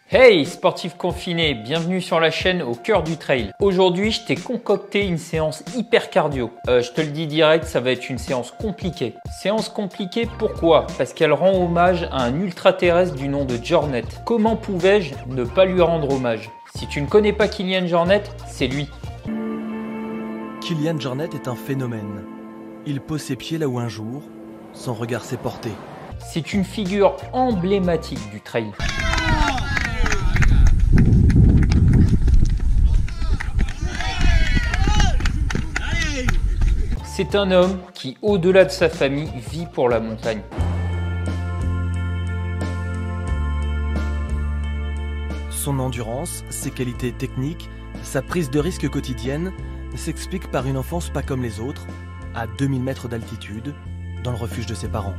Hey sportif confiné, bienvenue sur la chaîne au cœur du trail. Aujourd'hui, je t'ai concocté une séance hyper cardio. Je te le dis direct, ça va être une séance compliquée. Séance compliquée, pourquoi? Parce qu'elle rend hommage à un ultra-terrestre du nom de Jornet. Comment pouvais-je ne pas lui rendre hommage? Si tu ne connais pas Kilian Jornet, c'est lui. Kilian Jornet est un phénomène. Il pose ses pieds là où un jour, son regard s'est porté. C'est une figure emblématique du trail. C'est un homme qui, au-delà de sa famille, vit pour la montagne. Son endurance, ses qualités techniques, sa prise de risque quotidienne s'expliquent par une enfance pas comme les autres, à 2000 mètres d'altitude, dans le refuge de ses parents.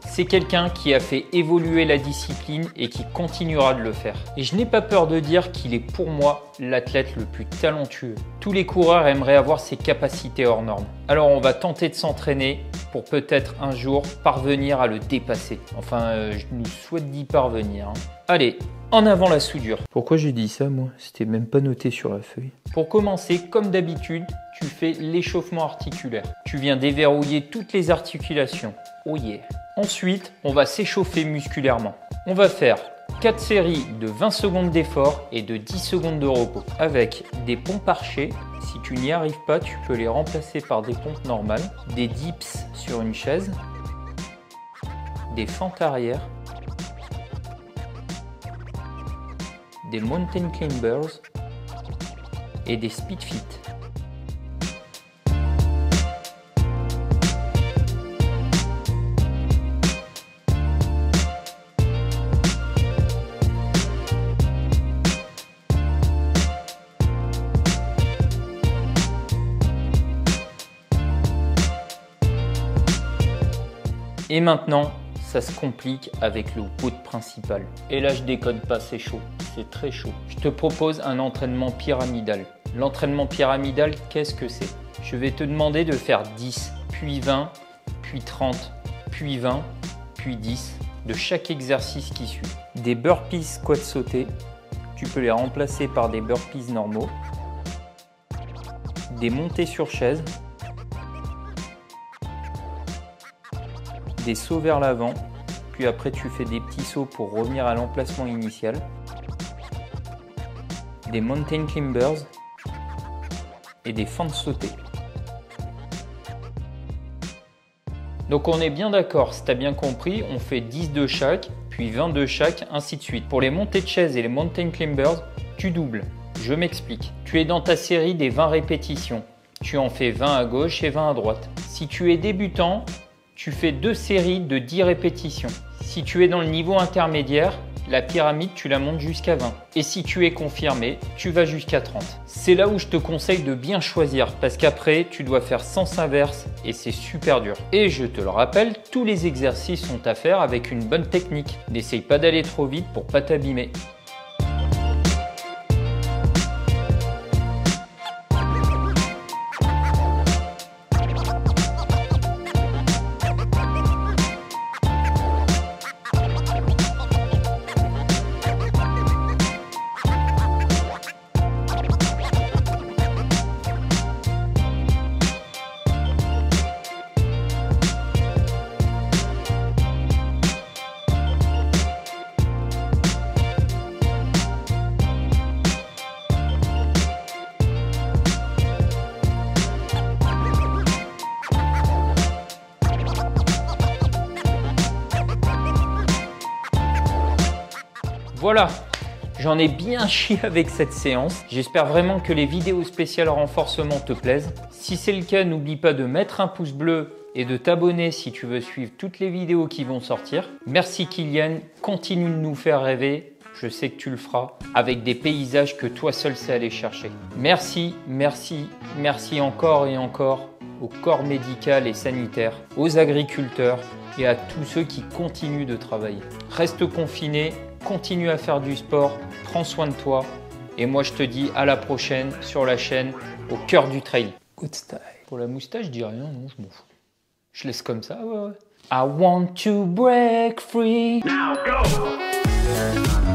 C'est quelqu'un qui a fait évoluer la discipline et qui continuera de le faire. Et je n'ai pas peur de dire qu'il est pour moi l'athlète le plus talentueux. Tous les coureurs aimeraient avoir ses capacités hors normes. Alors on va tenter de s'entraîner pour peut-être un jour parvenir à le dépasser. Enfin, je nous souhaite d'y parvenir. Allez, en avant la soudure. Pourquoi j'ai dit ça moi? C'était même pas noté sur la feuille. Pour commencer, comme d'habitude, tu fais l'échauffement articulaire. Tu viens déverrouiller toutes les articulations. Oh yeah! Ensuite, on va s'échauffer musculairement. On va faire 4 séries de 20 secondes d'effort et de 10 secondes de repos. Avec des pompes archées, si tu n'y arrives pas, tu peux les remplacer par des pompes normales. Des dips sur une chaise. Des fentes arrière. Des mountain climbers. Et des speed fit. Et maintenant, ça se complique avec le WOD principal. Et là, je déconne pas, c'est chaud, c'est très chaud. Je te propose un entraînement pyramidal. L'entraînement pyramidal, qu'est-ce que c'est? Je vais te demander de faire 10, puis 20, puis 30, puis 20, puis 10 de chaque exercice qui suit. Des burpees squats sautés, tu peux les remplacer par des burpees normaux. Des montées sur chaise. Des sauts vers l'avant, puis après tu fais des petits sauts pour revenir à l'emplacement initial. Des mountain climbers et des fentes sautées. Donc on est bien d'accord, si tu as bien compris, on fait 10 de chaque, puis 20 de chaque, ainsi de suite. Pour les montées de chaise et les mountain climbers, tu doubles. Je m'explique. Tu es dans ta série des 20 répétitions. Tu en fais 20 à gauche et 20 à droite. Si tu es débutant, tu fais 2 séries de 10 répétitions. Si tu es dans le niveau intermédiaire, la pyramide, tu la montes jusqu'à 20. Et si tu es confirmé, tu vas jusqu'à 30. C'est là où je te conseille de bien choisir parce qu'après, tu dois faire sens inverse et c'est super dur. Et je te le rappelle, tous les exercices sont à faire avec une bonne technique. N'essaye pas d'aller trop vite pour pas t'abîmer. Voilà, j'en ai bien chié avec cette séance. J'espère vraiment que les vidéos spéciales renforcement te plaisent. Si c'est le cas, n'oublie pas de mettre un pouce bleu et de t'abonner si tu veux suivre toutes les vidéos qui vont sortir. Merci Kilian, continue de nous faire rêver. Je sais que tu le feras avec des paysages que toi seul sais aller chercher. Merci, merci, merci encore et encore au corps médical et sanitaire, aux agriculteurs et à tous ceux qui continuent de travailler. Reste confiné, continue à faire du sport, prends soin de toi et moi je te dis à la prochaine sur la chaîne au cœur du trail. Good style. Pour la moustache, je dis rien, non, je m'en fous. Je laisse comme ça, ouais. I want to break free. Now go.